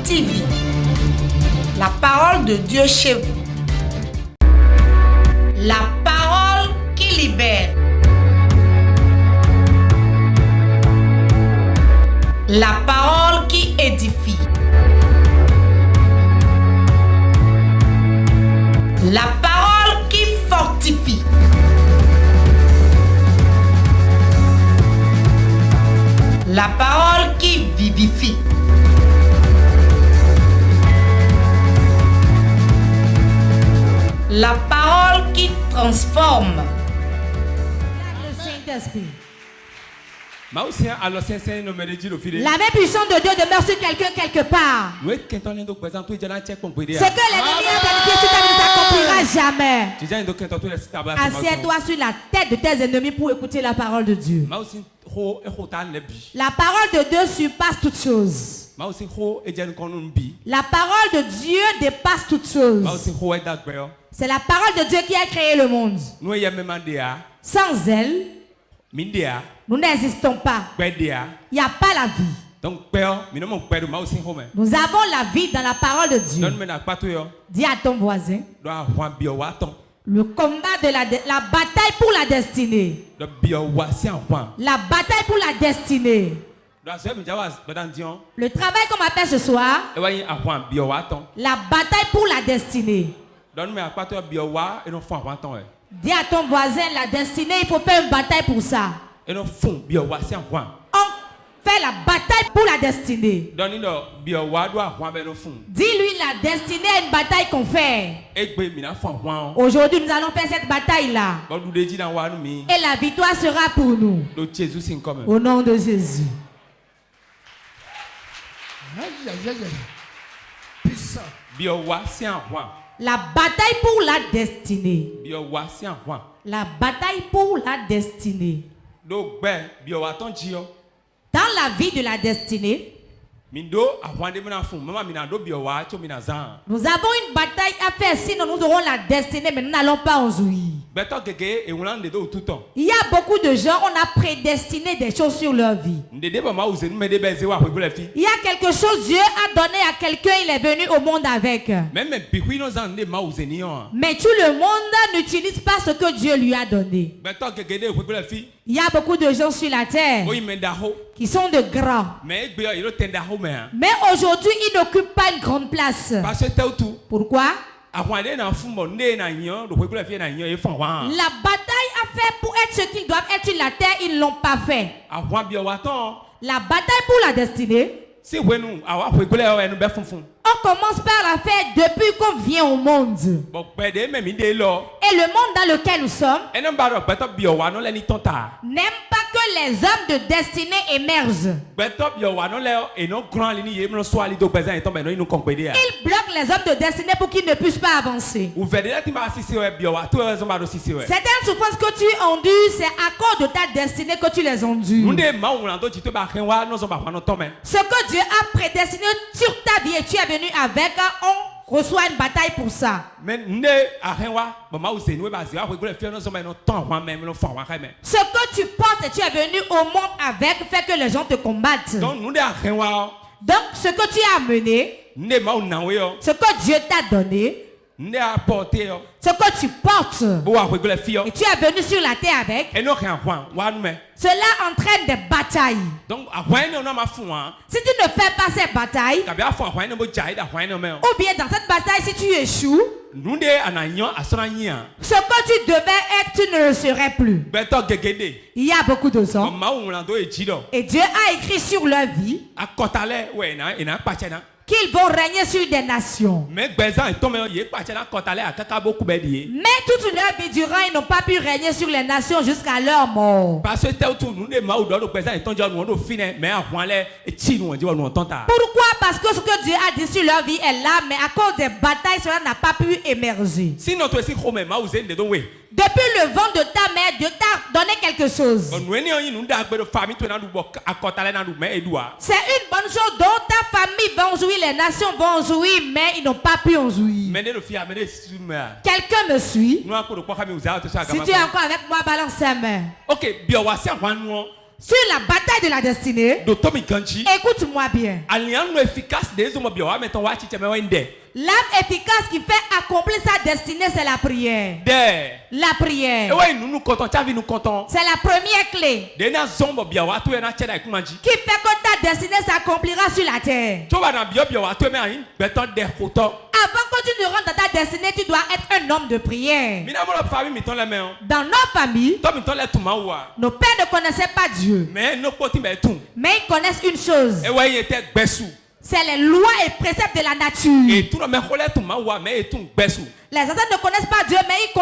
TV, la parole de Dieu chez vous. La parole qui libère. La parole qui édifie. La parole qui fortifie. La parole qui vivifie. La parole qui transforme. Le Saint-Esprit. La même puissance de Dieu demeure sur quelqu'un quelque part. Ce que l'ennemi a planifié, tu ne s'accomplira jamais. Assieds-toi sur la tête de tes ennemis pour écouter la parole de Dieu. La parole de Dieu surpasse toutes choses. La parole de Dieu dépasse toutes choses. C'est la parole de Dieu qui a créé le monde. Sans elle, nous n'existons pas. Il n'y a pas la vie. Nous avons la vie dans la parole de Dieu. Dis à ton voisin. Le combat de la bataille pour la destinée. La bataille pour la destinée. Le travail qu'on m'appelle ce soir. La bataille pour la destinée. Dis à ton voisin, la destinée, il faut faire une bataille pour ça. On fait la bataille pour la destinée. Dis-lui, la destinée est une bataille qu'on fait. Aujourd'hui, nous allons faire cette bataille-là. Et la victoire sera pour nous. Au nom de Jésus. La bataille pour la destinée. La bataille pour la destinée. Dans la vie de la destinée, nous avons une bataille à faire, sinon nous aurons la destinée, mais nous n'allons pas en jouir. Il y a beaucoup de gens, on a prédestiné des choses sur leur vie. Il y a quelque chose, Dieu a donné à quelqu'un, il est venu au monde avec. Mais tout le monde n'utilise pas ce que Dieu lui a donné. Il y a beaucoup de gens sur la terre qui sont de grands. Mais aujourd'hui, ils n'occupent pas une grande place. Pourquoi? La bataille à faire pour être ce qu'ils doivent être sur la terre, ils ne l'ont pas fait. La bataille pour la destinée, on commence par la faire depuis qu'on vient au monde. Et le monde dans lequel nous sommes n'aime pas que les hommes de destinée émergent. Ils bloquent les hommes de destinée pour qu'ils ne puissent pas avancer. Certaines souffrances que tu endures, c'est à cause de ta destinée que tu les endures. Ce que Dieu a prédestiné sur ta vie et tu es venu avec, on reçoit une bataille pour ça. Ce que tu portes et tu es venu au monde avec fait que les gens te combattent. Donc ce que tu as amené, ce que Dieu t'a donné, ce que tu portes et tu es venu sur la terre avec, cela entraîne des batailles. Si tu ne fais pas ces batailles, ou bien dans cette bataille si tu échoues, ce que tu devais être, tu ne le serais plus. Il y a beaucoup de gens et Dieu a écrit sur leur vie qu'ils vont régner sur des nations. Mais toute leur vie durant, ils n'ont pas pu régner sur les nations jusqu'à leur mort. Pourquoi? Parce que ce que Dieu a dit sur leur vie est là, mais à cause des batailles, cela n'a pas pu émerger. Depuis le ventre de ta mère, Dieu t'a donné quelque chose. C'est une bonne chose dont ta famille va en jouir, les nations vont en jouir, mais ils n'ont pas pu en jouir. Quelqu'un me suit? Si tu es encore avec moi, balance sa main. Sur la bataille de la destinée, écoute-moi bien. L'arme efficace qui fait accomplir sa destinée, c'est la prière. La prière. C'est la première clé qui fait que ta destinée s'accomplira sur la terre. Avant que tu ne rentres dans ta destinée, tu dois être un homme de prière. Dans nos familles, nos pères ne connaissaient pas Dieu. Mais ils connaissent une chose. C'est les lois et préceptes de la nature. Les ancêtres ne connaissent pas Dieu, mais ils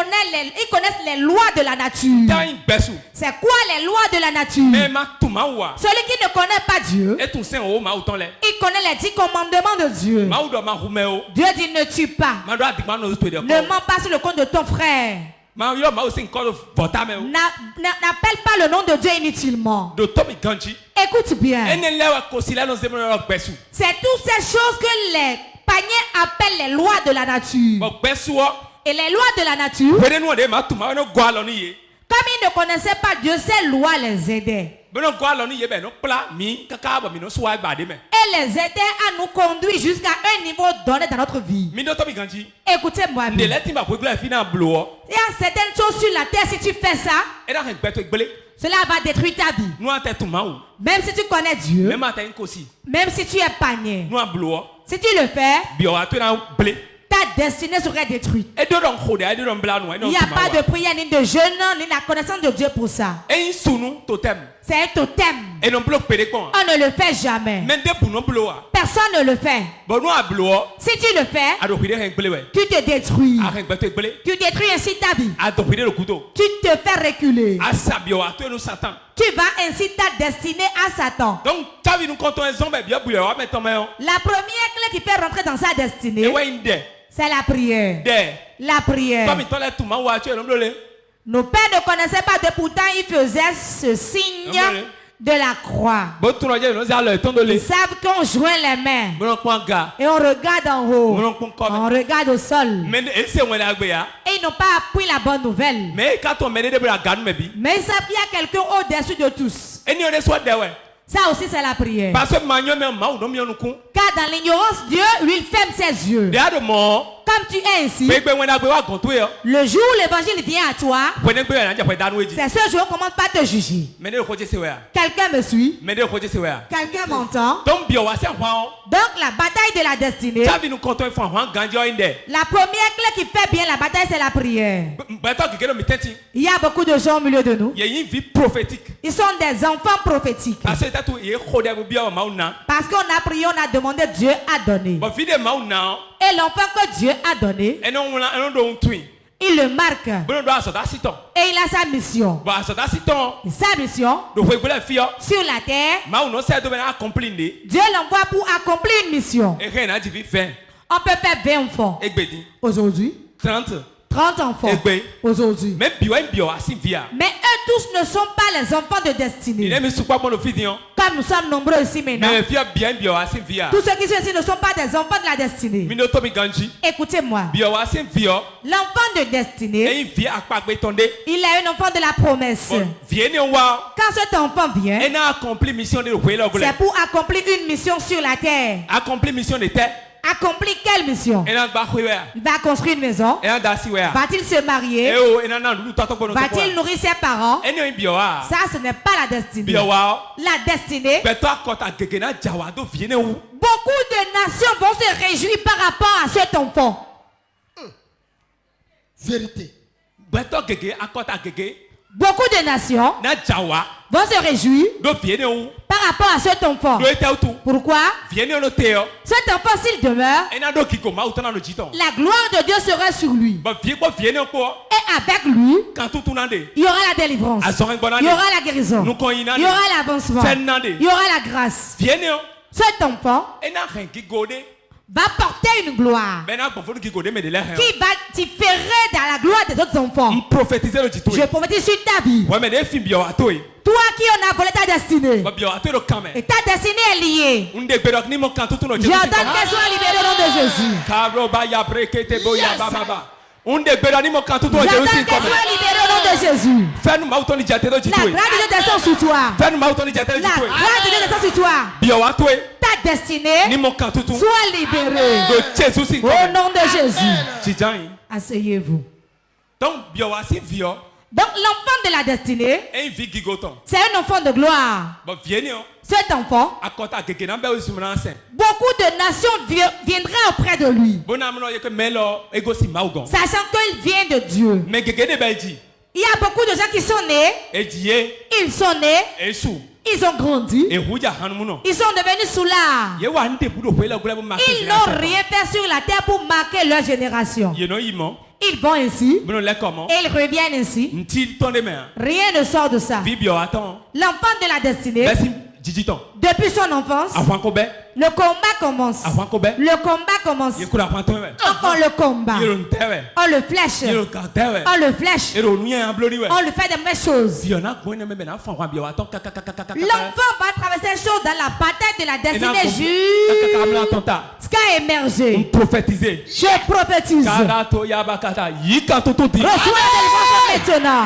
connaissent les lois de la nature. C'est quoi les lois de la nature? Celui qui ne connaît pas Dieu, il connaît les 10 commandements de Dieu. Dieu dit ne tue pas. Ne mens pas sur le compte de ton frère. N'appelle pas le nom de Dieu inutilement. Écoute bien. C'est toutes ces choses que les païens appellent les lois de la nature. Et les lois de la nature, comme ils ne connaissaient pas Dieu, ces lois les aidaient. Et les aidaient à nous conduire jusqu'à un niveau donné dans notre vie. Écoutez-moi bien. Il y a certaines choses sur la terre, si tu fais ça, cela va détruire ta vie. Même si tu connais Dieu, même si tu es païen, si tu le fais, ta destinée serait détruite. Il n'y a pas de prière, ni de jeûne, ni la connaissance de Dieu pour ça. C'est un totem. On ne le fait jamais. Personne ne le fait. Si tu le fais, tu te détruis. Tu détruis ainsi ta vie. Tu te fais reculer. Tu vas ainsi ta destinée à Satan. La première clé qui fait rentrer dans sa destinée, c'est la prière. La prière. Nos pères ne connaissaient pas Dieu, pourtant ils faisaient ce signe de la croix. Ils savent qu'on joint les mains et on regarde en haut, on regarde au sol. Et ils n'ont pas appris la bonne nouvelle. Mais ils savent qu'il y a quelqu'un au-dessus de tous. Ça aussi c'est la prière. Car dans l'ignorance, Dieu lui ferme ses yeux. Comme tu es ici, le jour où l'évangile vient à toi, c'est ce jour qu'on ne commence pas à te juger. Quelqu'un me suit? Quelqu'un m'entend? Donc la bataille de la destinée, la première clé qui fait bien la bataille, c'est la prière. Il y a beaucoup de gens au milieu de nous. Ils sont des enfants prophétiques. Parce qu'on a prié, on a demandé, Dieu a donné. Et l'enfant que Dieu a donné, il le marque. Et il a sa mission. Sa mission sur la terre, Dieu l'envoie pour accomplir une mission. On peut faire 20 enfants aujourd'hui, 30 enfants aujourd'hui. Mais eux tous ne sont pas les enfants de destinée. Comme nous sommes nombreux ici maintenant. Tous ceux qui sont ici ne sont pas des enfants de la destinée. Écoutez-moi. L'enfant de destinée, il est un enfant de la promesse. Quand cet enfant vient, c'est pour accomplir une mission sur la terre. Accomplir quelle mission? Il va construire une maison. Va-t-il se marier? Va-t-il nourrir ses parents? Ça, ce n'est pas la destinée. La destinée, beaucoup de nations vont se réjouir par rapport à cet enfant. Vérité. Beaucoup de nations vont se réjouir par rapport à cet enfant. Pourquoi? Cet enfant, s'il demeure, la gloire de Dieu sera sur lui. Et avec lui, il y aura la délivrance, il y aura la guérison, il y aura l'avancement, il y aura la grâce. Cet enfant va porter une gloire qui va différer dans la gloire des autres enfants. Je prophétise sur ta vie. Toi qui en as volé ta destinée, et ta destinée est liée, j'ordonne qu'elle soit libérée au nom de Jésus. J'ordonne qu'elle soit libérée au nom de Jésus. La grâce de Dieu descend sur toi. La grâce de Dieu descend sur toi. Ta destinée soit libérée. Au nom de Jésus. Asseyez-vous. Donc l'enfant de la destinée, c'est un enfant de gloire. Cet enfant, beaucoup de nations viendraient auprès de lui, sachant qu'il vient de Dieu. Il y a beaucoup de gens qui sont nés, ils sont nés, ils ont grandi, ils sont devenus soulards. Ils n'ont rien fait sur la terre pour marquer leur génération. Ils vont ainsi et ils reviennent ainsi. Rien ne sort de ça. L'enfant de la destinée, depuis son enfance, le combat commence. Le combat commence. On le combat. On le flèche. On le flèche. On lui fait des mauvaises choses. L'enfant va traverser les choses dans la bataille de la destinée jusqu'à émerger. Je prophétise. Reçois la délivrance maintenant.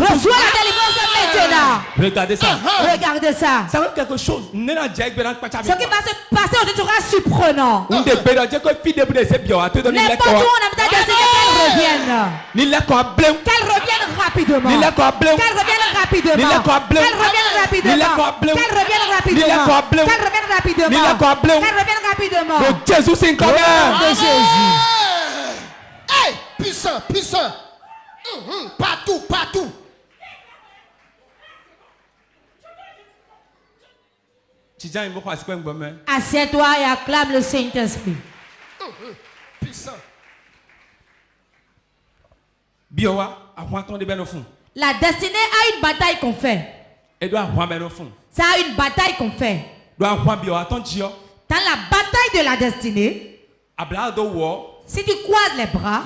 Reçois la délivrance maintenant. Regardez ça. Regardez ça. Ça veut quelque chose. Ce qui va se passer aujourd'hui sera surprenant. N'importe où on a besoin de qu'elle revienne. Qu'elle revienne rapidement. Qu'elle revienne rapidement. Qu'elle revienne rapidement. Qu'elle revienne rapidement. Qu'elle revienne rapidement. Qu'elle revienne rapidement. Jésus, c'est quand même. De Jésus. Hey, puissant, puissant. Partout, partout. Assieds-toi et acclame le Saint-Esprit. Puissant. La destinée a une bataille qu'on fait. Ça a une bataille qu'on fait. Dans la bataille de la destinée, si tu croises les bras,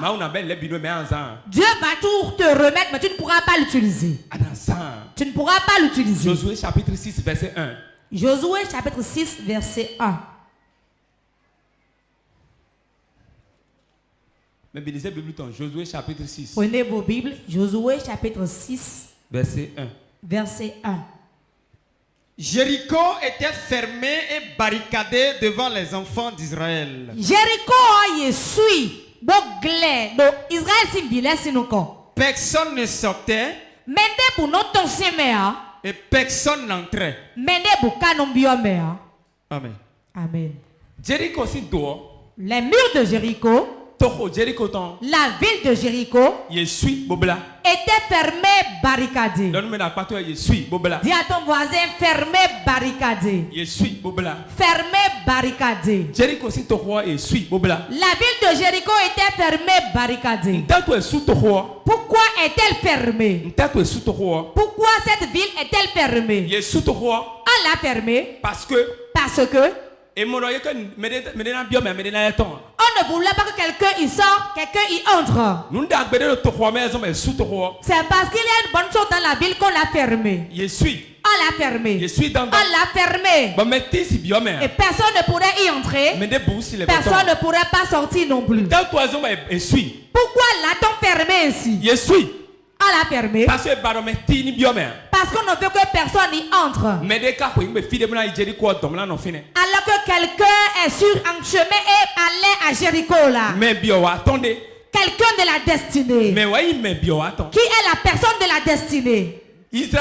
Dieu va tout te remettre, mais tu ne pourras pas l'utiliser. Tu ne pourras pas l'utiliser. Josué chapitre 6, verset 1. Josué chapitre 6, verset 1. Josué chapitre 6. Prenez vos Bibles. Josué chapitre 6, verset 1. Verset 1. Jéricho était fermé et barricadé devant les enfants d'Israël. Jéricho a suivi. Israël s'y vilait sinon. Personne ne sortait. Mende pour notre ancien mère. Et personne n'entrait. Mende pour canon biomère. Amen. Amen. Jéricho si dehors. Les murs de Jéricho. La ville de Jéricho était fermée, barricadée. Dis à ton voisin, fermé, barricadé. Fermé, barricadé. La ville de Jéricho était fermée, barricadée. Pourquoi est-elle fermée? Pourquoi cette ville est-elle fermée? On l'a fermée parce que on ne voulait pas que quelqu'un y sorte, quelqu'un y entre. C'est parce qu'il y a une bonne chose dans la ville qu'on l'a fermée. On l'a fermée. On l'a fermée. Et personne ne pourrait y entrer. Personne ne pourrait pas sortir non plus. Pourquoi l'a-t-on fermée ainsi? On l'a fermée parce qu'on ne veut que personne y entre. Alors que quelqu'un est sur un chemin et allait à Jéricho là. Quelqu'un de la destinée. Qui est la personne de la destinée? Les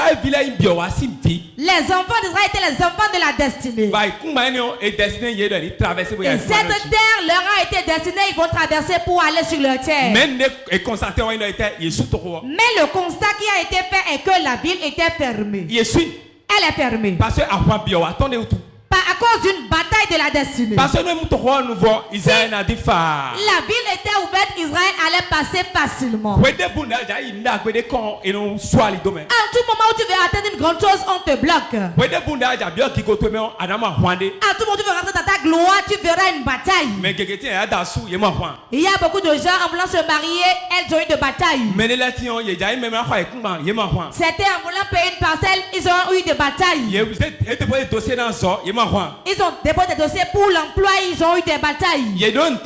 enfants d'Israël étaient les enfants de la destinée. Et cette terre leur a été destinée, ils vont traverser pour aller sur leur terre. Mais le constat qui a été fait est que la ville était fermée. Elle est fermée. À cause d'une bataille de la destinée. Si la ville était ouverte, Israël allait passer facilement. À tout moment où tu veux atteindre une grande chose, on te bloque. À tout moment où tu veux rentrer dans ta gloire, tu verras une bataille. Il y a beaucoup de gens en voulant se marier, elles ont eu de bataille. Certains en voulant payer une parcelle, ils ont eu de bataille. Ils ont déposé des dossiers pour l'emploi, ils ont eu des batailles. Ils n'ont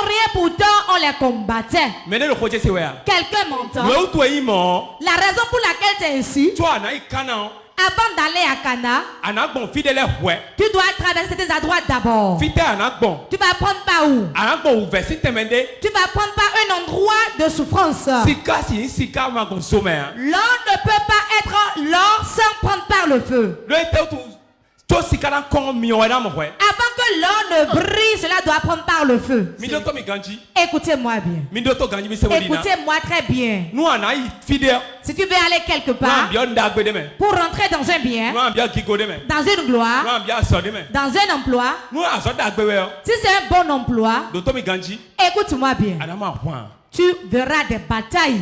rien pourtant, on les combattait. Quelqu'un m'entend. La raison pour laquelle c'est ainsi, avant d'aller à Cana, tu dois traverser tes endroits d'abord. Tu vas prendre par où? Tu vas prendre par un endroit de souffrance. L'or ne peut pas être l'or sans prendre par le feu. Avant que l'or ne brille, cela doit prendre par le feu. Écoutez-moi bien. Écoutez-moi très bien. Si tu veux aller quelque part, pour rentrer dans un bien, dans une gloire, dans un emploi, si c'est un bon emploi, écoute-moi bien. Tu verras des batailles.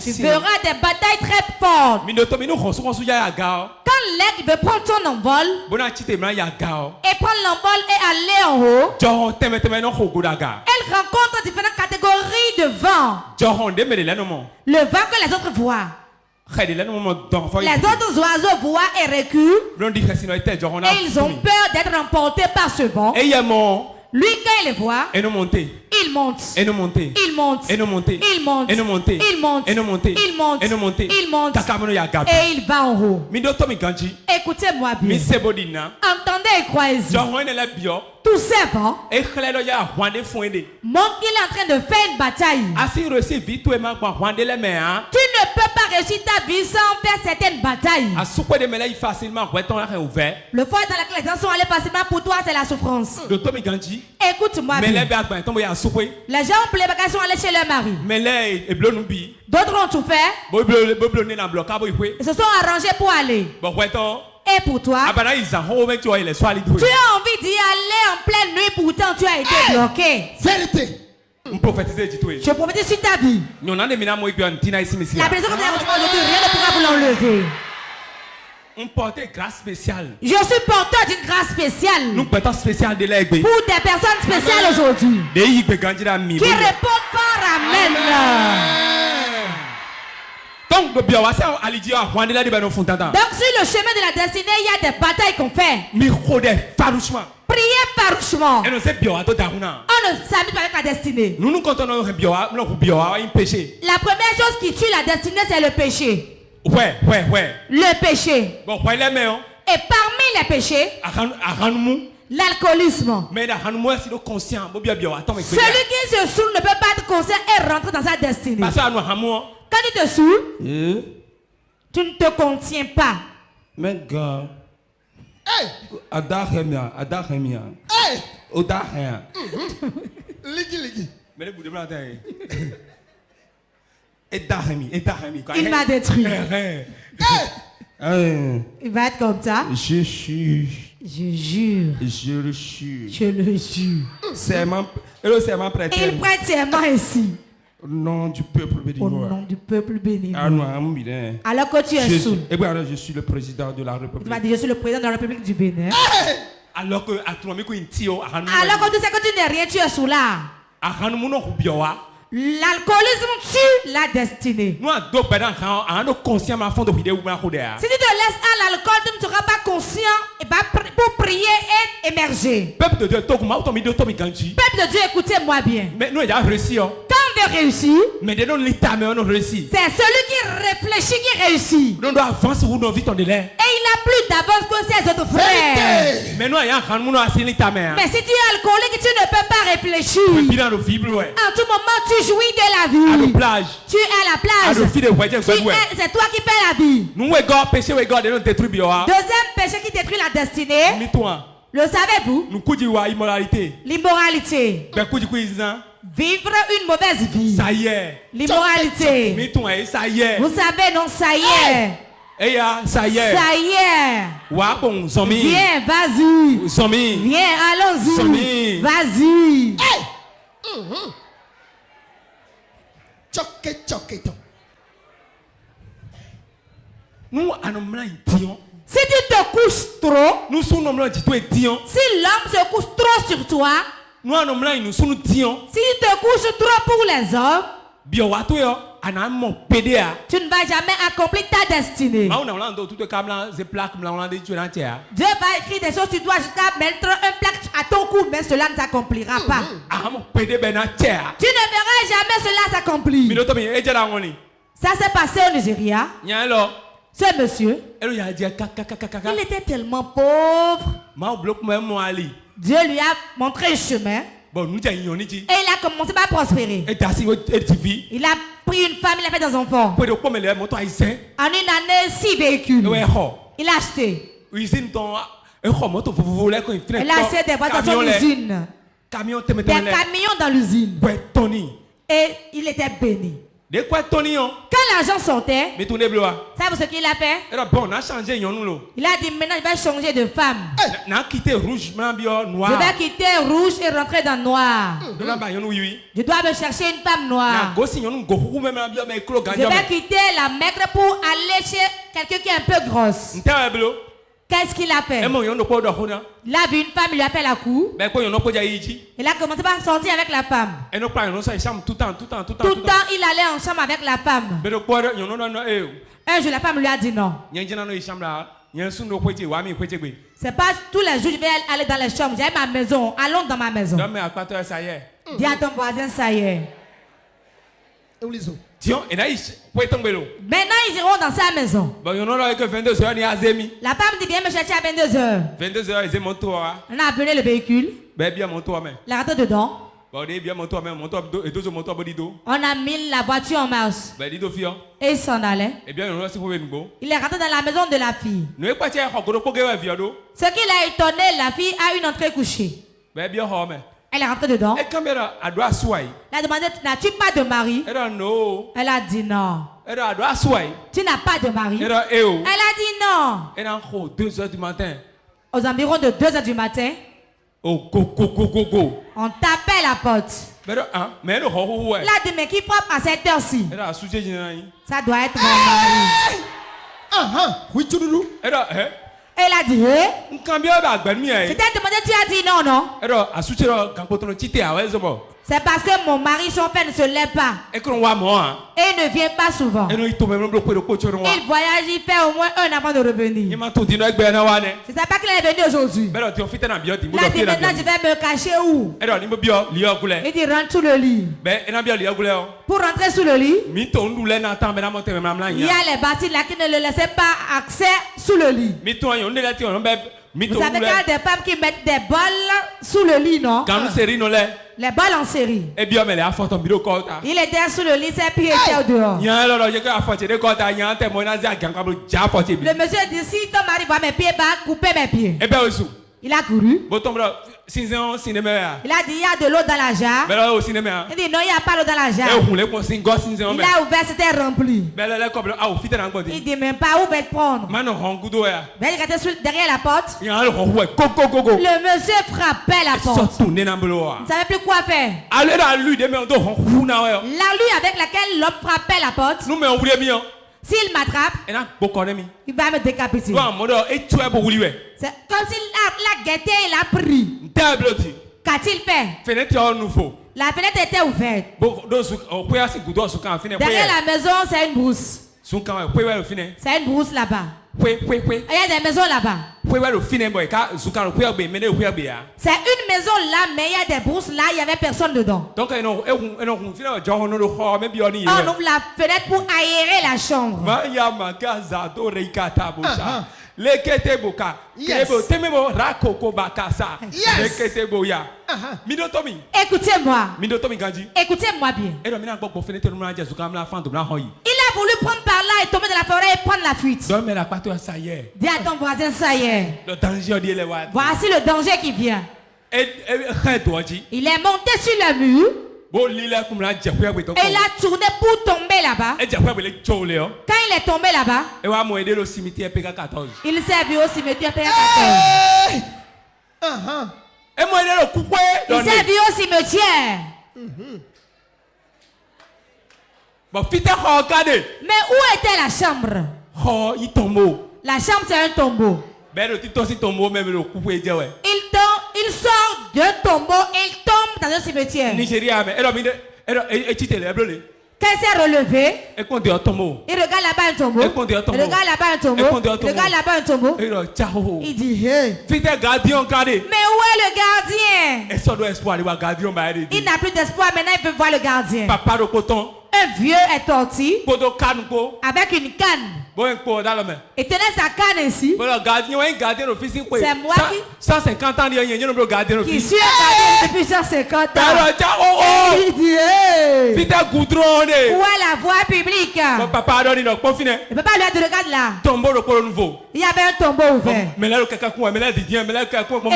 Tu verras des batailles très fortes. Quand l'aigle veut prendre son envol et prendre l'envol et aller en haut, elle rencontre différentes catégories de vent. Le vent que les autres voient. Les autres oiseaux voient et reculent. Et ils ont peur d'être emportés par ce vent. Lui, quand il les voit, il monte. Il monte. Il monte. Il monte. Il monte. Il monte. Il monte. Il monte. Il monte. Il monte. Et il va en haut. Écoutez-moi bien. Entendez et croyez-y. Tous ces vents montrent qu'il est en train de faire une bataille. Tu ne peux pas réussir ta vie sans faire certaines batailles. Le foyer dans lequel les gens sont allés facilement pour toi, c'est la souffrance. Écoute-moi bien. Les gens pour les bagages sont allés chez leur mari. D'autres ont tout fait. Ils se sont arrangés pour aller. Et pour toi, tu as envie d'y aller en pleine nuit, pourtant tu as été bloqué. Vérité. Je prophétise sur ta vie. La personne que vous avez reçue aujourd'hui, rien ne pourra vous l'enlever. Je suis porteur d'une grâce spéciale. Pour des personnes spéciales aujourd'hui. Qui répondent par Amen. Donc sur le chemin de la destinée, il y a des batailles qu'on fait. Priez farouchement. On ne s'habite pas avec la destinée. La première chose qui tue la destinée, c'est le péché. Le péché. Et parmi les péchés, l'alcoolisme. Celui qui se saoule ne peut pas être conscient et rentrer dans sa destinée. Quand tu te saoules, tu ne te contiens pas. Mais gars, il m'a détruit. Il va être comme ça. Je jure. Je le jure. Il prête serment ici. Au nom du peuple béni. Alors que tu es saoul. Je suis le président de la République. Tu m'as dit, je suis le président de la République du Bénin. Alors que tu sais que tu n'es rien, tu es sous là. L'alcoolisme tue la destinée. Si tu te laisses à l'alcool, tu ne seras pas conscient et pour prier et émerger. Peuple de Dieu, écoutez-moi bien. Quand on veut réussir, c'est celui qui réfléchit qui réussit. Et il a plus d'avance que ses autres frères. Mais si tu es alcoolique, tu ne peux pas réfléchir. En tout moment, tu jouis de la vie. Tu es à la plage. C'est toi qui fais la vie. Deuxième péché qui détruit la destinée. Le savez-vous? L'immoralité. Vivre une mauvaise vie. L'immoralité. Vous savez, non, ça y est. Ça y est. Viens, vas-y. Viens, allons-y. Vas-y. Si tu te couches trop, si l'homme se couche trop sur toi, si tu te couches trop pour les hommes, Tu ne vas jamais accomplir ta destinée. Dieu va écrire des choses, tu dois jusqu'à mettre un plaque à ton cou, mais cela ne s'accomplira pas. Tu ne verras jamais cela s'accomplir. Ça s'est passé au Nigeria. Ce monsieur, il était tellement pauvre. Dieu lui a montré un chemin. Et il a commencé par prospérer. Il a pris une femme, il a fait des enfants. En une année, 6 véhicules. Il a acheté. Il a acheté des voitures dans l'usine. Des camions dans l'usine. Et il était béni. Quand l'argent sortait, savez-vous ce qu'il a fait? Il a dit maintenant je vais changer de femme. Je vais quitter rouge et rentrer dans noir. Je dois me chercher une femme noire. Je vais quitter la maigre pour aller chez quelqu'un qui est un peu grosse. Qu'est-ce qu'il a fait? Il a vu une femme, il lui a fait la cour. Il a commencé par sortir avec la femme. Tout le temps, il allait en chambre avec la femme. Un jour, la femme lui a dit non. C'est pas tous les jours que je vais aller dans les chambres. J'ai ma maison. Allons dans ma maison. Dis à ton voisin, ça y est. Maintenant, ils iront dans sa maison. La femme dit viens me chercher à 22h. On a appelé le véhicule. Il est rentré dedans. On a mis la voiture en marche. Et il s'en allait. Il est rentré dans la maison de la fille. Ce qui l'a étonné, la fille a une entrée couchée. Elle est rentrée dedans. Elle a demandé, n'as-tu pas de mari? Elle a dit non. Tu n'as pas de mari? Elle a dit non. 2h du matin. Aux environs de 2h du matin, on tapait la porte. Elle a dit, mais qui frappe à cette heure-ci? Ça doit être mon mari. Elle a dit, c'était demandé, tu as dit non, non? C'est parce que mon mari, son père ne se lève pas. Et il ne vient pas souvent. Il voyage, il fait au moins 1 an avant de revenir. Je ne sais pas qu'il est venu aujourd'hui. Il a dit maintenant je vais me cacher où? Il dit rentre sous le lit. Pour rentrer sous le lit, il y a les bâtiments là qui ne le laissaient pas accès sous le lit. Vous savez qu'il y a des femmes qui mettent des balles sous le lit, non? Les balles en série. Il était sous le lit, ses pieds étaient au dehors. Le monsieur dit, si ton mari voit mes pieds bas, coupez mes pieds. Il a couru. Il a dit, il y a de l'eau dans la jarre. Il dit, non, il n'y a pas l'eau dans la jarre. Il a ouvert, c'était rempli. Il dit, mais pas où va te prendre? Il était derrière la porte. Le monsieur frappait la porte. Il ne savait plus quoi faire. La lui avec laquelle l'homme frappait la porte. S'il m'attrape, il va me décapiter. C'est comme s'il l'a guetté, il a pris. Qu'a-t-il fait? La fenêtre était ouverte. Derrière la maison, c'est une brousse. C'est une brousse là-bas. Il y a des maisons là-bas. C'est une maison là, mais il y a des brousses là, il n'y avait personne dedans. On ouvre la fenêtre pour aérer la chambre. Écoutez-moi. Écoutez-moi bien. Il a voulu prendre par là et tomber dans la forêt et prendre la fuite. Dis à ton voisin, ça y est. Voici le danger qui vient. Il est monté sur le mur. Et il a tourné pour tomber là-bas. Quand il est tombé là-bas, il s'est vu au cimetière PK14. Il s'est vu au cimetière. Mais où était la chambre? La chambre, c'est un tombeau. Il sort d'un tombeau et il tombe dans un cimetière. Quand il s'est relevé, il regarde là-bas un tombeau. Il regarde là-bas un tombeau. Il regarde là-bas un tombeau. Il dit, hey. Mais où est le gardien? Il n'a plus d'espoir, maintenant il veut voir le gardien. Un vieux est sorti avec une canne. Et tenait sa canne ici. C'est moi qui 150 ans, qui suis un gardien depuis 150 ans. Il dit, hey. Où est la voie publique? Le papa lui a dit, regarde là. Il y avait un tombeau ouvert. Et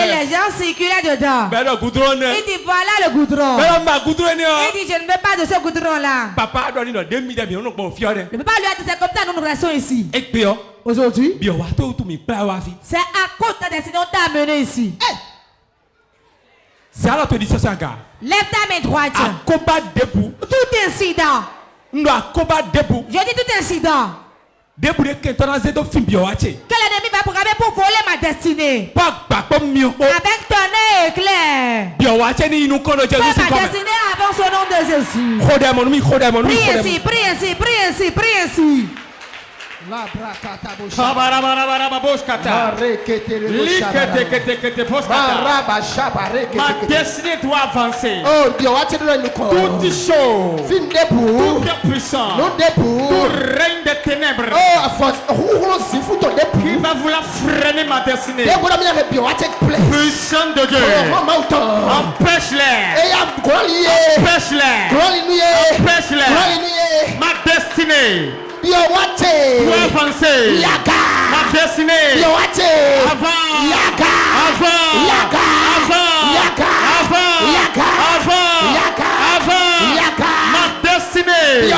les gens circulaient dedans. Il dit, voilà le goudron. Il dit, je ne veux pas de ce goudron-là. Le papa lui a dit, c'est comme ça nous restons ici. Aujourd'hui, c'est à cause de la destinée qu'on t'a amené ici. Lève ta main droite. Tout incident. Je dis tout incident. Que l'ennemi va programmer pour voler ma destinée. Avec ton œil éclair. Ma destinée avant son nom de Jésus. Prie ainsi, prie ainsi, prie ainsi, prie ainsi. La brakata ma destinée doit avancer. Toute chose, toute puissance, tout règne des ténèbres qui va vouloir freiner ma destinée. Puissant de Dieu, empêche-les, empêche-les, empêche-les. Ma destinée doit avancer. Ma destinée avant. Ma destinée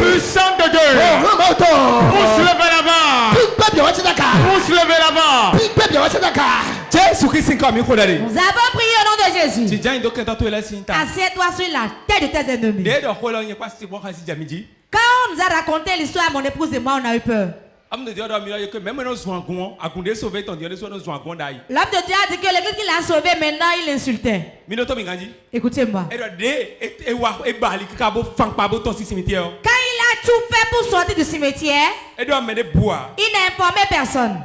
puissant de Dieu. Pousse lever l'avant. Pousse lever l'avant. Nous avons prié au nom de Jésus. Assieds-toi sur la tête de tes ennemis. Quand on nous a raconté l'histoire, mon épouse et moi, on a eu peur. L'homme de Dieu a dit que l'église qu'il a sauvé, maintenant il l'insultait. Écoutez-moi. Quand il a tout fait pour sortir du cimetière, il n'a informé personne.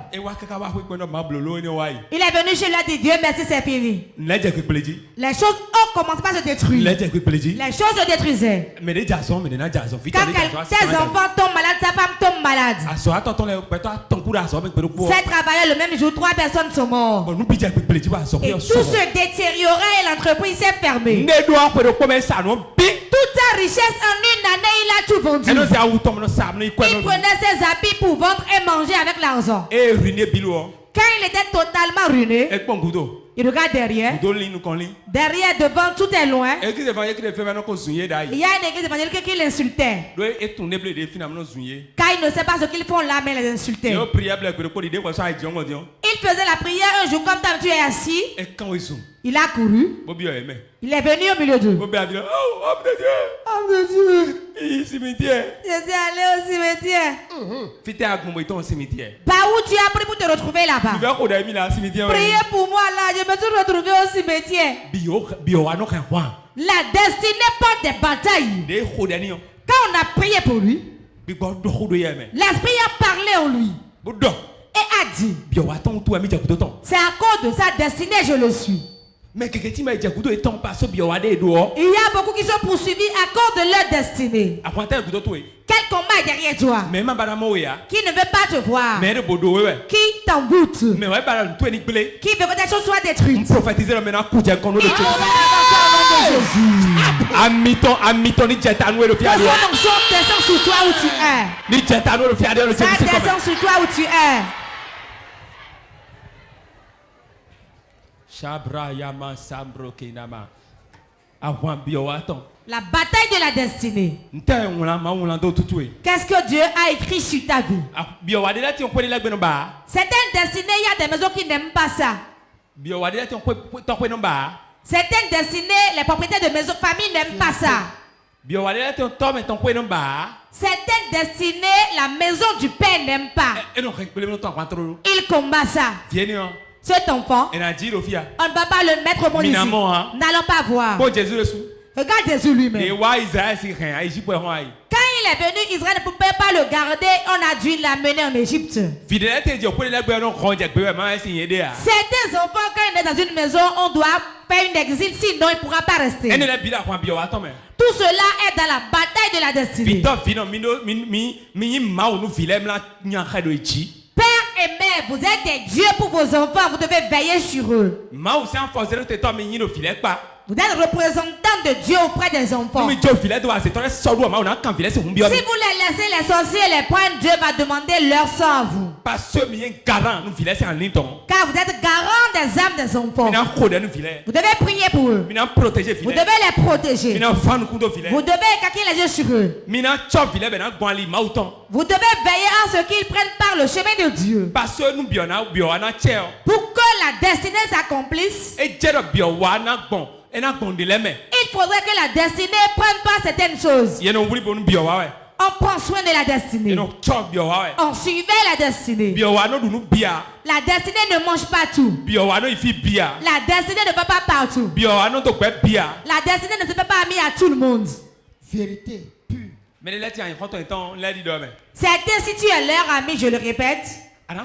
Il est venu chez lui et a dit, Dieu merci, c'est fini. Les choses ont commencé à se détruire. Les choses se détruisaient. Quand tes enfants tombent malades, ta femme tombe malade. C'est travaillé le même jour, 3 personnes sont mortes. Et tout se détériorait et l'entreprise s'est fermée. Toute sa richesse en une année, il a tout vendu. Il prenait ses habits pour vendre et manger avec l'argent. Quand il était totalement ruiné, il regarde derrière. Derrière, devant, tout est loin. Il y a une église évangélique qui l'insultait. Quand il ne sait pas ce qu'ils font là, mais les insultait. Il faisait la prière un jour, comme tu es assis. Il a couru. Il est venu au milieu d'eux. Homme de Dieu. Je suis allé au cimetière. Par où tu as pris pour te retrouver là-bas? Priez pour moi là, je me suis retrouvé au cimetière. La destinée porte des batailles. Quand on a prié pour lui, l'esprit a parlé en lui. Et a dit, c'est à cause de sa destinée je le suis. Il y a beaucoup qui sont poursuivis à cause de leur destinée. Quel combat est derrière toi? Qui ne veut pas te voir? Qui t'envoûte? Qui veut que tes choses soient détruites? Descends sur toi où tu es. Descends sur toi où tu es. La bataille de la destinée. Qu'est-ce que Dieu a écrit sur ta vie? Certaines destinées, il y a des maisons qui n'aiment pas ça. Certaines destinées, les propriétaires de maisons, familles n'aiment pas ça. Certaines destinées, la maison du père n'aime pas. Il combat ça. Cet enfant, on ne va pas le mettre au monde ici. N'allons pas voir. Regarde Jésus lui-même. Quand il est venu, Israël ne pouvait pas le garder. On a dû l'amener en Égypte. Certains enfants, quand il est dans une maison, on doit faire une exil, sinon il ne pourra pas rester. Tout cela est dans la bataille de la destinée. Père et mère, vous êtes des dieux pour vos enfants, vous devez veiller sur eux. Vous êtes représentant de Dieu auprès des enfants. Si vous les laissez les sorciers les prendre, Dieu va demander leur sang à vous. Car vous êtes garant des âmes des enfants. Vous devez prier pour eux. Vous devez les protéger. Vous devez écarquer les yeux sur eux. Vous devez veiller à ce qu'ils prennent par le chemin de Dieu. Pour que la destinée s'accomplisse, il faudrait que la destinée prenne pas certaines choses. On prend soin de la destinée. On suivait la destinée. La destinée ne mange pas tout. La destinée ne va pas partout. La destinée ne se fait pas amener à tout le monde. Vérité pure. Certains, si tu es leur ami, je le répète, tu vas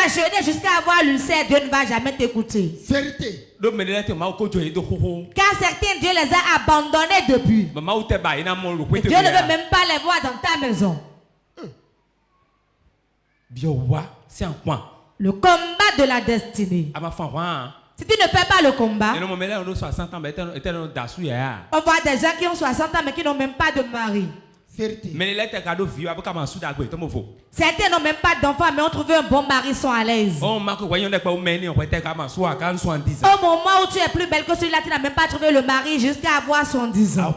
jeûner jusqu'à avoir l'ulcère, Dieu ne va jamais t'écouter. Vérité. Car certains, Dieu les a abandonnés depuis. Dieu ne veut même pas les voir dans ta maison. Le combat de la destinée. Si tu ne fais pas le combat, on voit des gens qui ont 60 ans mais qui n'ont même pas de mari. Certains n'ont même pas d'enfants mais ont trouvé un bon mari, sont à l'aise. Au moment où tu es plus belle que celui-là, tu n'as même pas trouvé le mari jusqu'à avoir 70 ans.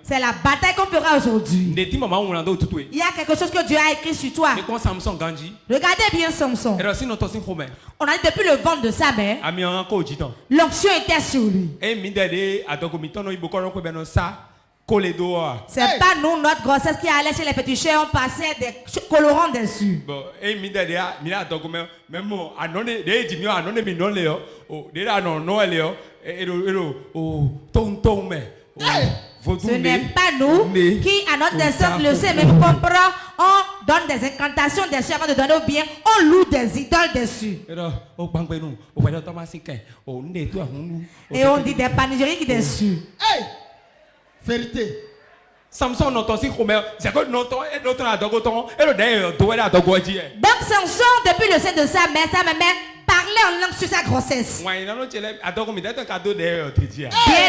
C'est la bataille qu'on fera aujourd'hui. Il y a quelque chose que Dieu a écrit sur toi. Regardez bien Samson. On a dit depuis le ventre de sa mère, l'onction était sur lui. C'est pas nous, notre grossesse qui allait chez les féticheurs, on passait des colorants dessus. Ce n'est pas nous qui, à notre naissance, le sait, mais vous comprenez, on donne des incantations dessus avant de donner au bien, on loue des idoles dessus. Et on dit des panégyriques dessus. Vérité. Samson n'entend si c'est que donc Samson, depuis le sein de sa mère parlait en langue sur sa grossesse. Bien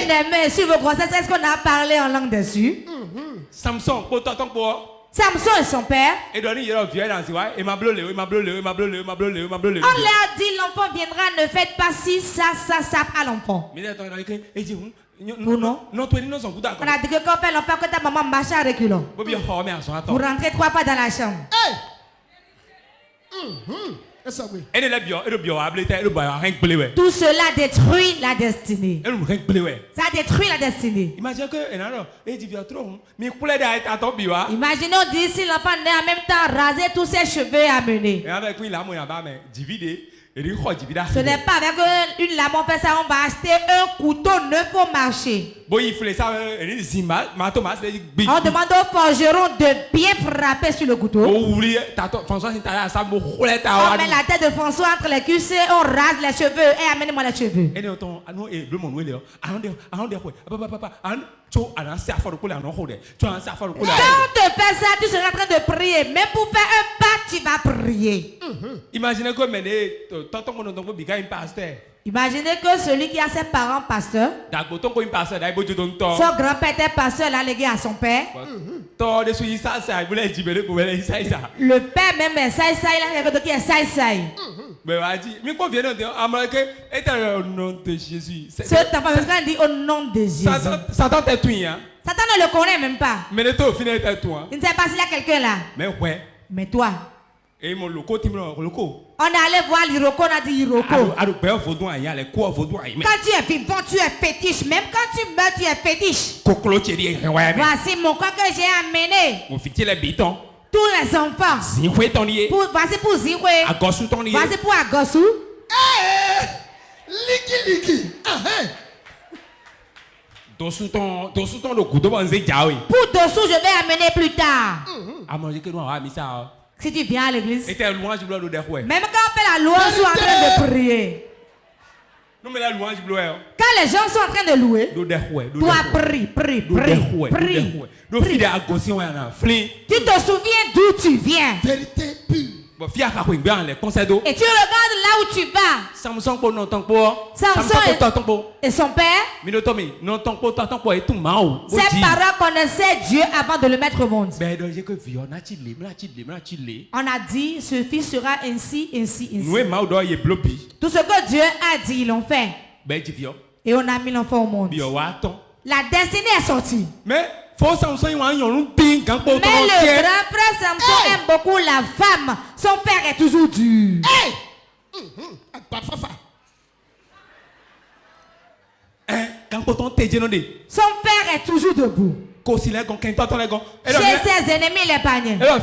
aimé, sur vos grossesses, est-ce qu'on a parlé en langue dessus? Samson et son père. On leur dit l'enfant viendra, ne faites pas ci, ça à l'enfant. Vous non? On a dit que quand on fait l'enfant, que ta maman marche à reculons. Vous rentrez 3 fois dans la chambre. Tout cela détruit la destinée. Ça détruit la destinée. Imaginons dit si l'enfant naît en même temps raser tous ses cheveux et amener. Ce n'est pas avec une lame, on fait ça, on va acheter un couteau neuf au marché. On demande au forgeron de bien frapper sur le couteau. On met la tête de François entre les cuisses, on rase les cheveux et amène-moi les cheveux. Quand on te fait ça, tu seras en train de prier. Mais pour faire un pas, tu vas prier. Imaginez que celui qui a ses parents pasteurs, son grand-père était pasteur, l'a légué à son père. Le père même est saï, il a quelqu'un qui est saï. Cet enfant dit au nom de Jésus. Satan ne le connaît même pas. Il ne sait pas s'il y a quelqu'un là. Mais toi. On est allé voir l'Iroko, on a dit Iroko. Quand tu es vivant, tu es fétiche. Même quand tu meurs, tu es fétiche. Voici mon corps que j'ai amené. Tous les enfants. Voici pour Zihwe. Voici pour Agosu. Liki. Pour dessous, je vais amener plus tard. Si tu viens à l'église, même quand on fait la louange, ils sont en train de prier. Quand les gens sont en train de louer, toi prie. Tu te souviens d'où tu viens. Vérité pure. Et tu regardes là où tu vas. Samson et son père, ses parents connaissaient Dieu avant de le mettre au monde. On a dit, ce fils sera ainsi. Tout ce que Dieu a dit, ils l'ont fait. Et on a mis l'enfant au monde. La destinée est sortie. Mais le grand frère Samson aime beaucoup la femme. Son père est toujours dur. Son père est toujours debout. Chez ses ennemis, il est panier. Et il a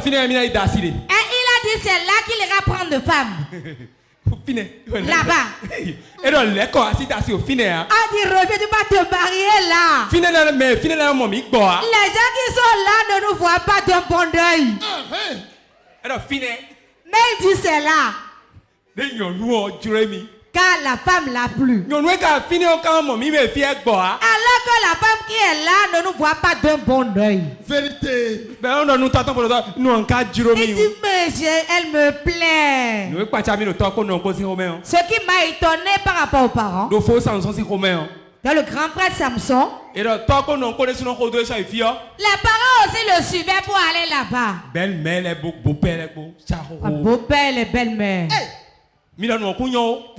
dit, c'est là qu'il ira prendre de femmes. Là-bas. Ah, dit, reviens, tu vas te marier là. Les gens qui sont là ne nous voient pas d'un bon oeil. Mais il dit, c'est là. Car la femme l'a plu. Alors que la femme qui est là ne nous voit pas d'un bon oeil. Vérité. Il dit, mais elle me plaît. Ce qui m'a étonné par rapport aux parents, dans le grand frère Samson, les parents aussi le suivaient pour aller là-bas. Beau-père et belle-mère. Vous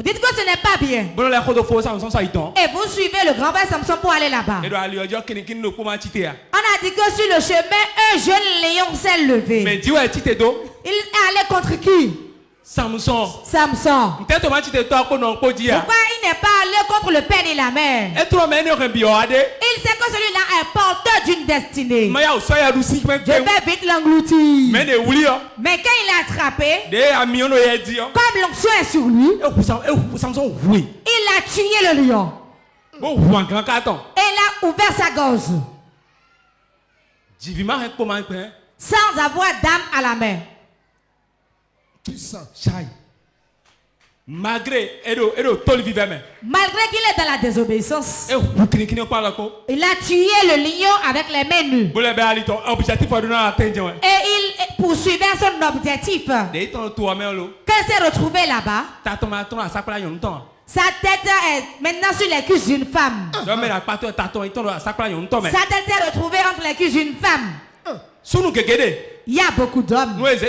dites que ce n'est pas bien. Et vous suivez le grand frère Samson pour aller là-bas. On a dit que sur le chemin, un jeune lion s'est levé. Il est allé contre qui? Samson. Pourquoi il n'est pas allé contre le père et la mère? Il sait que celui-là est porteur d'une destinée. Je vais vite l'engloutir. Mais quand il l'a attrapé, comme l'onction est sur lui, il a tué le lion. Et il a ouvert sa gorge. Sans avoir d'âme à la main. Malgré qu'il est dans la désobéissance, il a tué le lion avec les mains nues. Et il poursuivait son objectif. Quand il s'est retrouvé là-bas, sa tête est maintenant sur les cuisses d'une femme. Sa tête s'est retrouvée entre les cuisses d'une femme. Il y a beaucoup d'hommes. Quand ils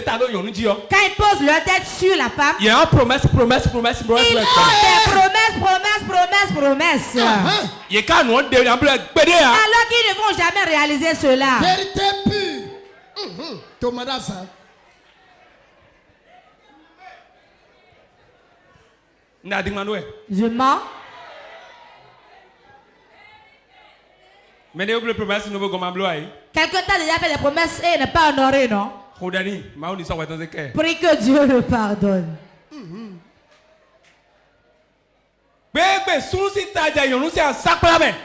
posent leur tête sur la femme, il y a promesse. Ils font des promesses. Alors qu'ils ne vont jamais réaliser cela. Vérité pure. Je mens. Quelqu'un t'a déjà fait des promesses et n'est pas honoré, non? Prie que Dieu le pardonne.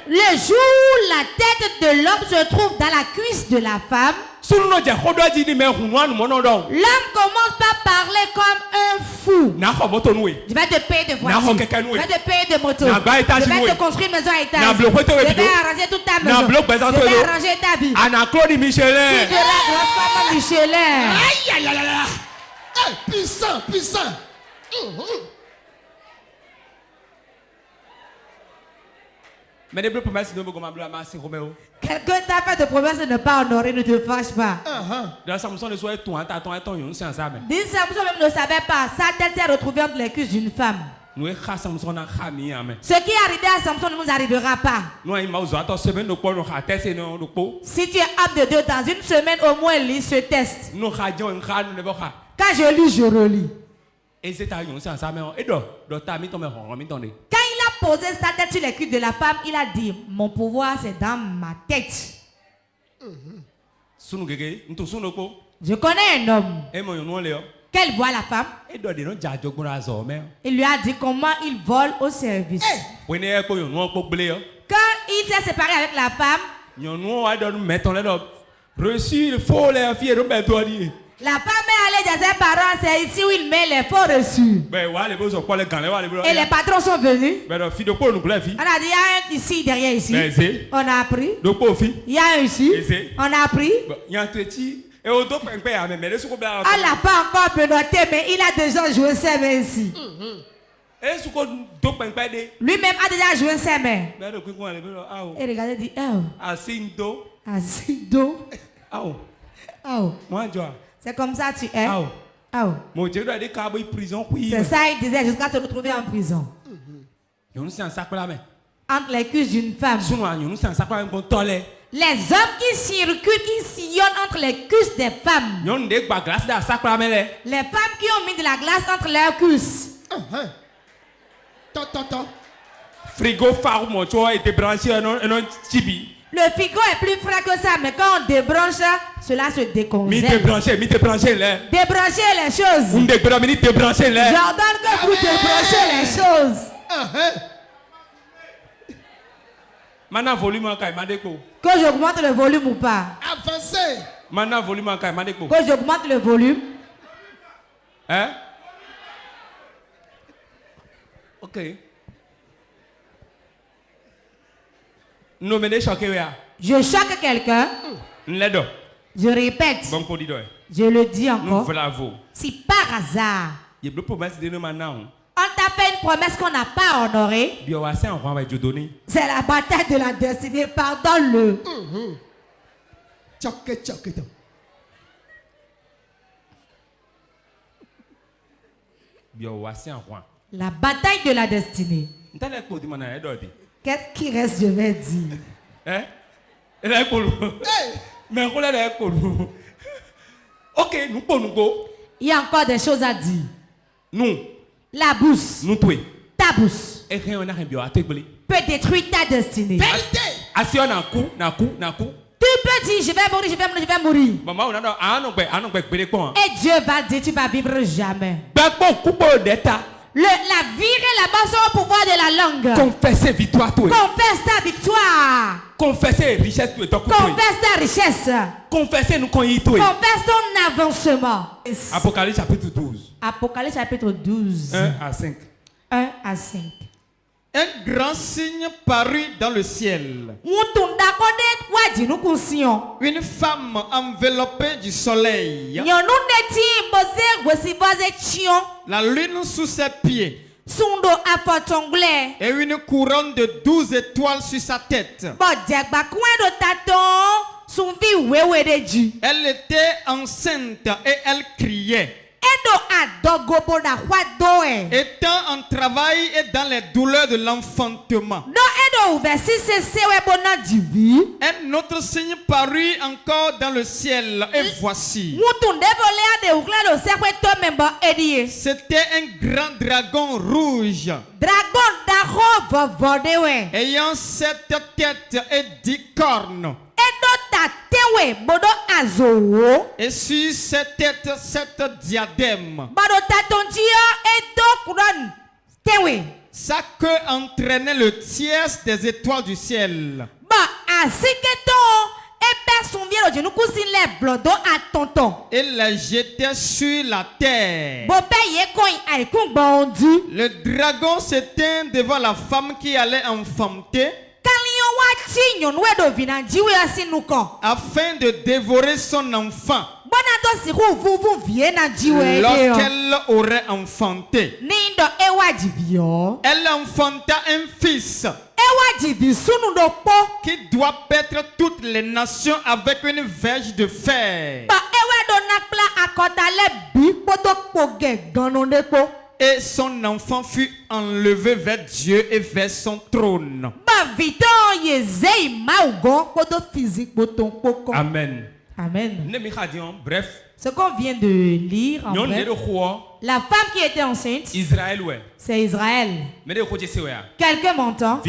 Le jour où la tête de l'homme se trouve dans la cuisse de la femme, l'homme commence par parler comme un fou. Je vais te payer de voiture. Je vais te payer de moto. Je vais te construire une maison à étage. Je vais arranger toute ta maison. Je vais arranger ta vie. Tu seras grand Michelin. Aïe, aïe, aïe, aïe. Puissant. Quelqu'un t'a fait de promesses de ne pas honorer, ne te fâche pas. Samson même ne savait pas. Sa tête s'est retrouvée entre les cuisses d'une femme. Ce qui est arrivé à Samson ne nous arrivera pas. Si tu es apte de Dieu, dans une semaine au moins lis ce test. Quand je lis, je relis. Quand il a posé sa tête sur les cuisses de la femme, il a dit, mon pouvoir c'est dans ma tête. Je connais un homme. Qu'elle voit la femme. Il lui a dit comment il vole au service. Quand il s'est séparé avec la femme, la femme est allée dans ses parents, c'est ici où il met les faux reçus. Et les patrons sont venus. On a dit, il y a un ici, derrière ici. On a appris. Il y a un ici. On a appris. Elle n'a pas encore pénoté, mais il a déjà joué ses mains ici. Lui-même a déjà joué ses mains. Et regardez, dit, Asindo. C'est comme ça tu es. C'est ça il disait jusqu'à se retrouver en prison. Entre les cuisses d'une femme. Les hommes qui circulent, qui sillonnent entre les cuisses des femmes. Les femmes qui ont mis de la glace entre leurs cuisses. Frigo phare mon choix était branché un chibi. Le frigo est plus frais que ça, mais quand on débranche, cela se décongèle. Débranchez les choses. J'ordonne que vous débranchez les choses. Maintenant, volume que j'augmente le volume ou pas? Avancez. Maintenant, volume que j'augmente le volume. Hein? Ok. Je choque quelqu'un. Je répète. Je le dis encore. Si par hasard on t'a fait une promesse qu'on n'a pas honorée, c'est la bataille de la destinée. Pardonne-le. La bataille de la destinée. Qu'est-ce qui reste, je vais dire. Ok, il y a encore des choses à dire. Nous. La bouche. Ta bouche peut détruire ta destinée. Vérité. Tu peux dire je vais mourir. Et Dieu va dire tu vas vivre jamais. La virer là-bas sur le pouvoir de la langue. Confessez victoire. Confesse ta victoire. Confessez richesse. Confesse ta richesse. Confessez Confesse ton avancement. Apocalypse chapitre 12. Apocalypse chapitre 12. 1 à 5. 1 à 5. Un grand signe parut dans le ciel. Une femme enveloppée du soleil. La lune sous ses pieds. Et une couronne de 12 étoiles sur sa tête. Elle était enceinte et elle criait. Étant en travail et dans les douleurs de l'enfantement. Un autre signe parut encore dans le ciel et voici. C'était un grand dragon rouge. Ayant 7 têtes et 10 cornes. Et sur cette tête, 7 diadèmes. Sa queue entraînait le tiers des étoiles du ciel. Et les jetait sur la terre. Le dragon s'éteint devant la femme qui allait enfanter, afin de dévorer son enfant lorsqu'elle aurait enfanté. Elle enfanta un fils qui doit paître toutes les nations avec une verge de fer. Et son enfant fut enlevé vers Dieu et vers son trône. Amen. Amen. Bref. Ce qu'on vient de lire, en bref, la femme qui était enceinte, c'est Israël. Quelqu'un m'entend?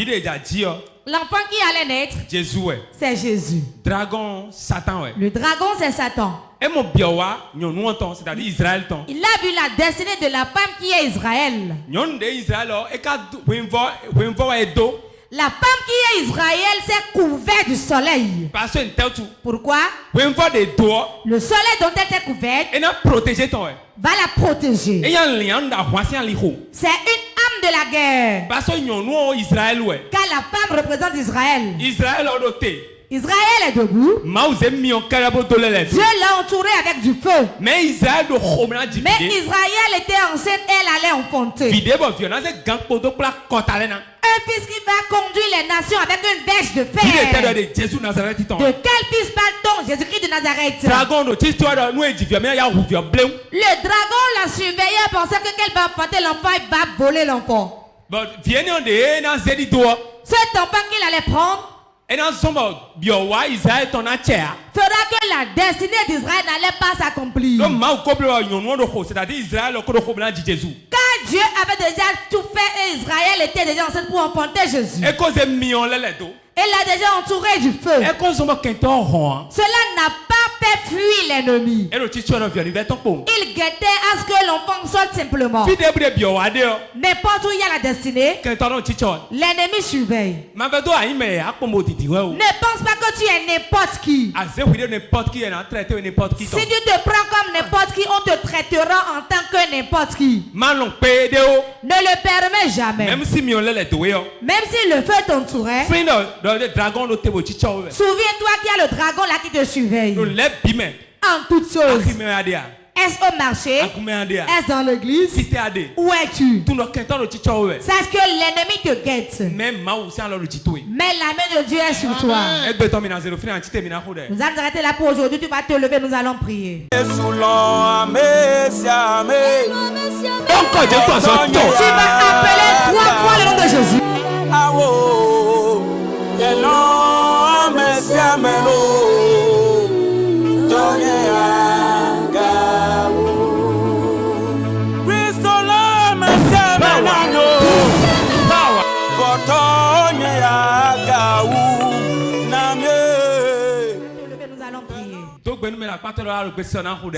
L'enfant qui allait naître, c'est Jésus. Dragon, Satan. Le dragon, c'est Satan. Et mon biowa, c'est-à-dire Israël. Il a vu la destinée de la femme qui est Israël. La femme qui est Israël s'est couverte du soleil. Pourquoi? Le soleil dont elle s'est couverte va la protéger. C'est une âme de la guerre. Car la femme représente Israël. Israël est debout. Dieu l'a entouré avec du feu. Mais Israël était enceinte, elle allait enfanter. Un fils qui va conduire les nations avec une bêche de fer. De quel fils parle-t-on? Jésus-Christ de Nazareth. Le dragon l'a surveillé pensant que qu'elle va enfanter l'enfant, il va voler l'enfant. Cet enfant qu'il allait prendre fera que la destinée d'Israël n'allait pas s'accomplir. Car Dieu avait déjà tout fait et Israël était déjà enceinte pour enfanter Jésus. Elle l'a déjà entouré du feu. Cela n'a pas fait fuir l'ennemi. Il guettait à ce que l'enfant sorte simplement. N'importe où il y a la destinée, l'ennemi surveille. Ne pense pas que tu es n'importe qui. Si tu te prends comme n'importe qui, on te traitera en tant que n'importe qui. Ne le permets jamais. Même si le feu t'entourait, souviens-toi qu'il y a le dragon là qui te surveille. En toutes choses. Est-ce au marché? Est-ce dans l'église? Où es-tu? Sache que l'ennemi te guette. Mais la main de Dieu est sur toi. Nous allons arrêter là pour aujourd'hui. Tu vas te lever, nous allons prier. Tu vas appeler 3 fois le nom de Jésus.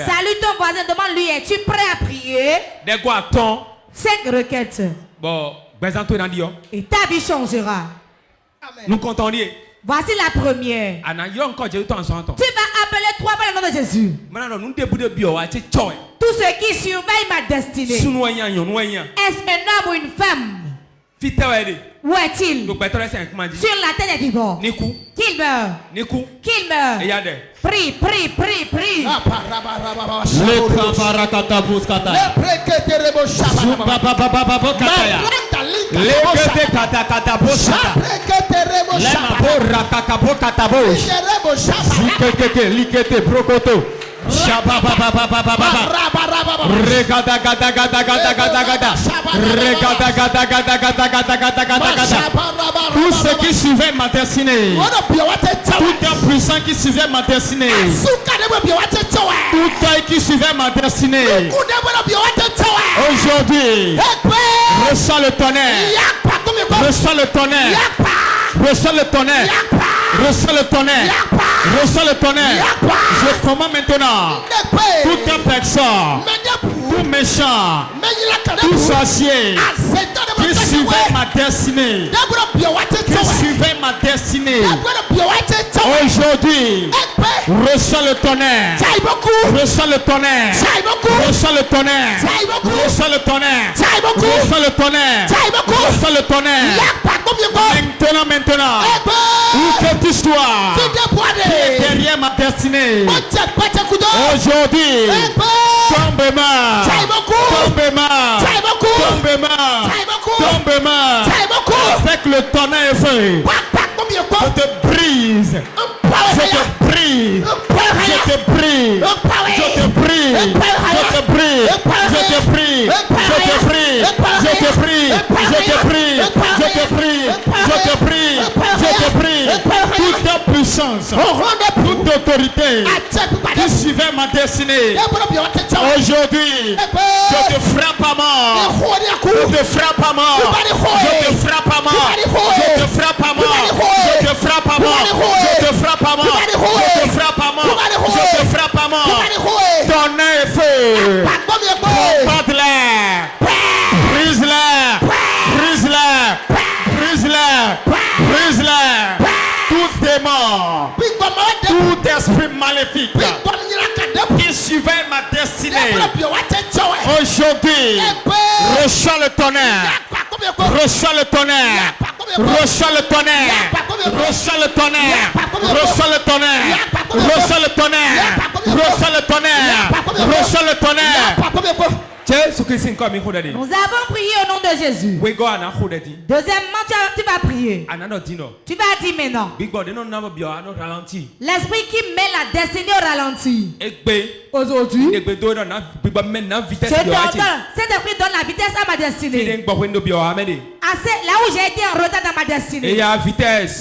Salut ton voisin, demande-lui, es-tu prêt à prier? 5 requêtes. Et ta vie changera. Nous comptons. Voici la première. Tu vas appeler 3 fois le nom de Jésus. Tout ce qui surveille ma destinée. Est-ce un homme ou une femme? Où est-il? Sur la terre des vivants. Qu'il meure. Qu'il meure. Prie, prie, prie, prie. Tout ce qui suivait ma destinée, tout un puissant qui suivait ma destinée, tout un qui suivait ma destinée, aujourd'hui, reçois le tonnerre, reçois le tonnerre, reçois le tonnerre, reçois le tonnerre, reçois le tonnerre. Je commande maintenant toute personne, tout méchant, tout sorcier qui suivait ma destinée, qui suivait ma destinée, aujourd'hui, reçois le tonnerre, reçois le tonnerre, reçois le tonnerre, reçois le tonnerre, reçois le tonnerre, reçois le tonnerre. Maintenant, où que tu sois, qui est derrière ma destinée, aujourd'hui, tombe mort, tombe mort, tombe mort, tombe mort, avec le tonnerre feu. Je te brise, je te brise, je te brise, je te brise, je te brise, je te brise, je te brise, je te brise, je te brise, je te brise, je te brise, je te brise, toute puissance, toute autorité qui suivait ma destinée, aujourd'hui, je te frappe à mort. Je te frappe à mort. Je te frappe à mort. Je te frappe à mort. Je te frappe à mort. Je te frappe à mort. Je te frappe à mort. Je te frappe à mort. Ton œil feu. Combat-les. Brise-les. Brise-les. Brise-les. Brise-les. Tout démon, tout esprit maléfique qui suivait ma destinée, aujourd'hui, reçois le tonnerre, reçois le tonnerre, reçois le tonnerre, reçois le tonnerre, reçois le tonnerre, reçois le tonnerre, reçois le tonnerre, reçois le tonnerre. Nous avons prié au nom de Jésus. Deuxièmement, tu vas prier. Tu vas dire maintenant. L'esprit qui met la destinée au ralenti. Aujourd'hui, cet esprit donne la vitesse à ma destinée. Là où j'ai été en retard dans ma destinée. La vitesse.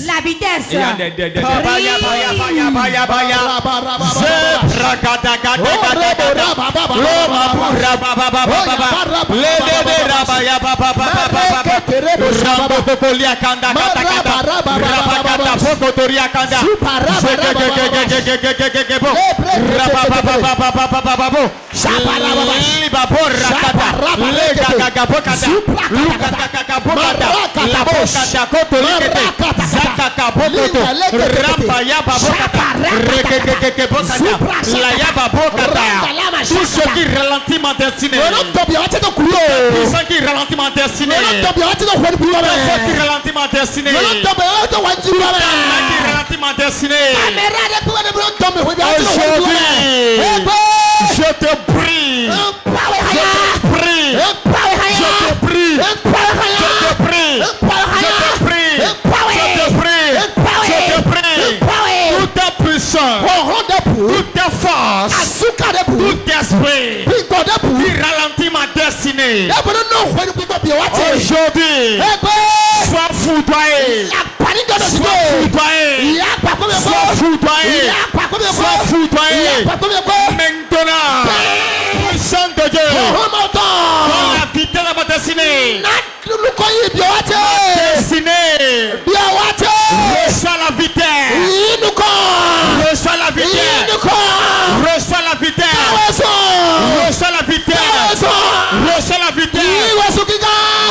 Tout ce qui ralentit ma destinée. Tout ce qui ralentit ma destinée. Qui ralentit ma destinée. Qui ralentit ma destinée. Aujourd'hui, je te prie. Je te prie. Je te prie. Je te prie. Je te prie. Je te prie. Je te prie. Toute ta puissance, toute ta force, tout esprit qui ralentit ma destinée. Aujourd'hui, sois foudroyé. Sois foudroyé. Sois foudroyé. Sois foudroyé. Maintenant, puissant de Dieu, dans la vitesse de ma destinée. Destinée. Reçois la vitesse. Reçois la vitesse. Reçois la vitesse. Reçois la vitesse. Reçois la vitesse.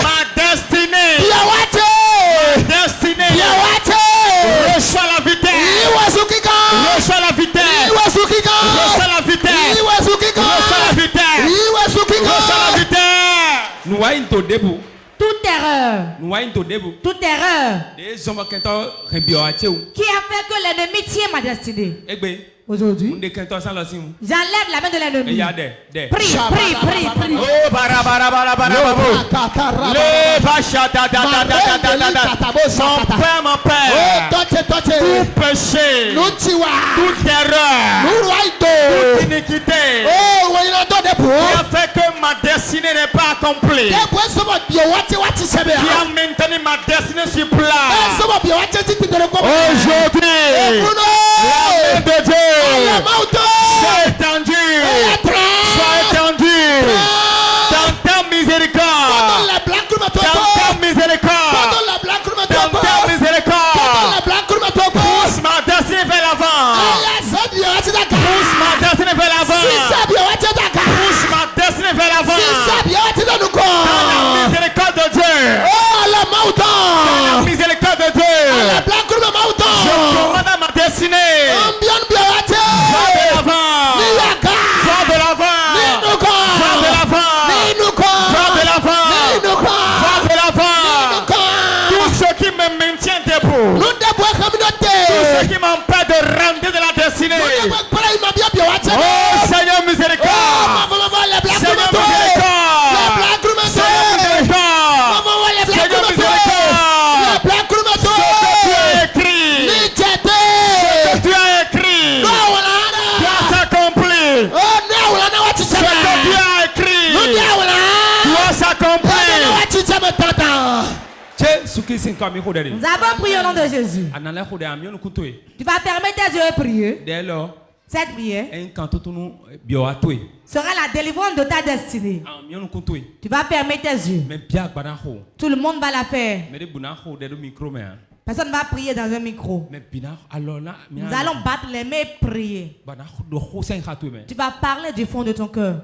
Ma destinée. Ma destinée. Reçois la vitesse. Reçois la vitesse. Reçois la vitesse. Reçois la vitesse. Reçois la vitesse. Nous voyons tout debout. Toute erreur qui a fait que l'ennemi tient ma destinée. Aujourd'hui, j'enlève la main de l'ennemi. Prie. Oh, mon père, tout péché, toute erreur, toute iniquité qui a fait que ma destinée n'est pas accomplie, qui a maintenu ma destinée sur place. Aujourd'hui, la main de Dieu sois étendu. Sois étendu. Dans ta miséricorde. Dans ta miséricorde. Dans ta miséricorde. Pousse ma destinée vers l'avant. Pousse ma destinée vers l'avant. Pousse ma destinée vers l'avant. Dans la miséricorde de Dieu. Dans la miséricorde de Dieu. Je commande à ma destinée. Tout ce qui m'empêche de rentrer de la destinée. Oh Seigneur miséricorde. Seigneur miséricorde. Seigneur miséricorde. Seigneur miséricorde. Ce que tu as écrit doit s'accomplir. Ce que tu as écrit doit s'accomplir. Nous avons prié au nom de Jésus. Tu vas fermer tes yeux et prier. Dès lors, cette prière sera la délivrance de ta destinée. Tu vas fermer tes yeux. Tout le monde va la faire. Personne ne va prier dans un micro. Nous allons battre les mains et prier. Tu vas parler du fond de ton cœur.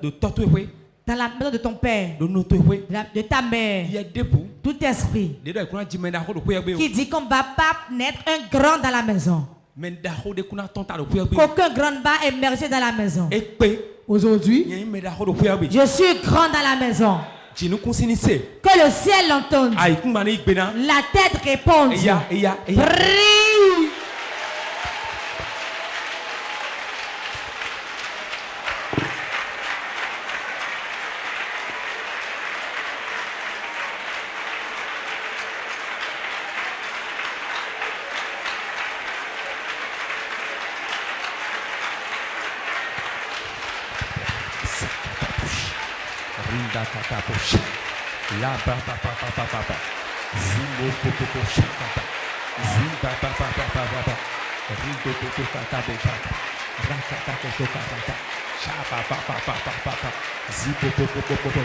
Dans la maison de ton père, de ta mère, tout esprit qui dit qu'on ne va pas naître un grand dans la maison. Qu'aucun grand va émerger dans la maison. Aujourd'hui, je suis grand dans la maison. Que le ciel l'entende. La tête réponde. Prie. La ba ba ba ba ba ba ba. Zimbo popo popo shakata. Zimba ba ba ba ba ba ba. Rindo popo kata bechata. Rakata popo kata. Shaba ba ba ba ba ba ba. Zimbo popo popo popo.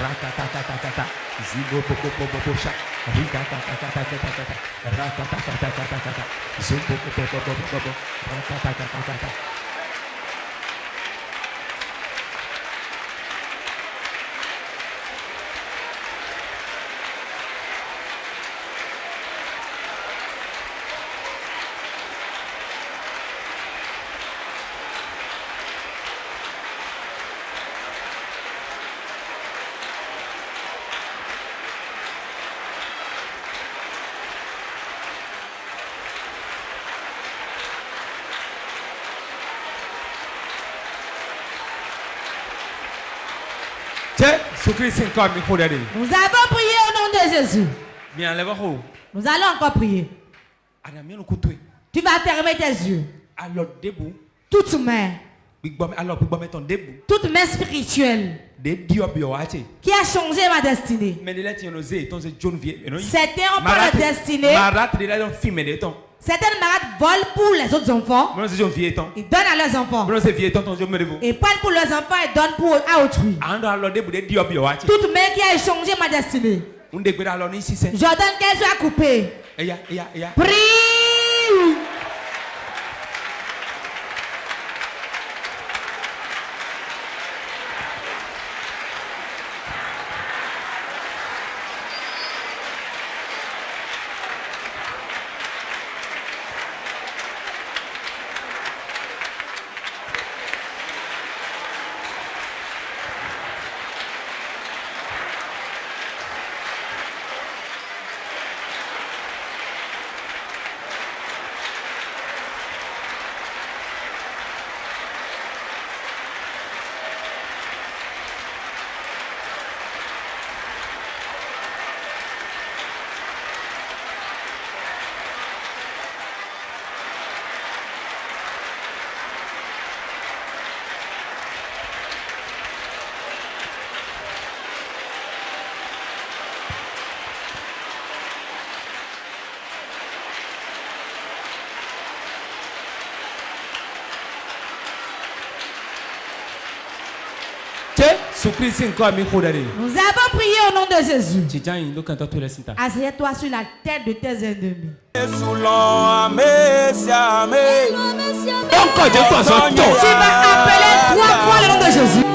Rakata kata kata. Zimbo popo popo popo shak. Rika kata kata kata kata. Rakata kata kata kata. Zimbo popo popo popo. Rakata kata kata. Nous avons prié au nom de Jésus. Nous allons encore prier. Tu vas fermer tes yeux. Toute main. Toute main spirituelle qui a changé ma destinée. C'était un peu la destinée. Certaines malades volent pour les autres enfants. Ils donnent à leurs enfants. Ils prennent pour leurs enfants et donnent à autrui. Toute main qui a changé ma destinée. J'ordonne qu'elle soit coupée. Prie. Nous avons prié au nom de Jésus. Assieds-toi sur la tête de tes ennemis. Tu vas appeler 3 fois le nom de Jésus.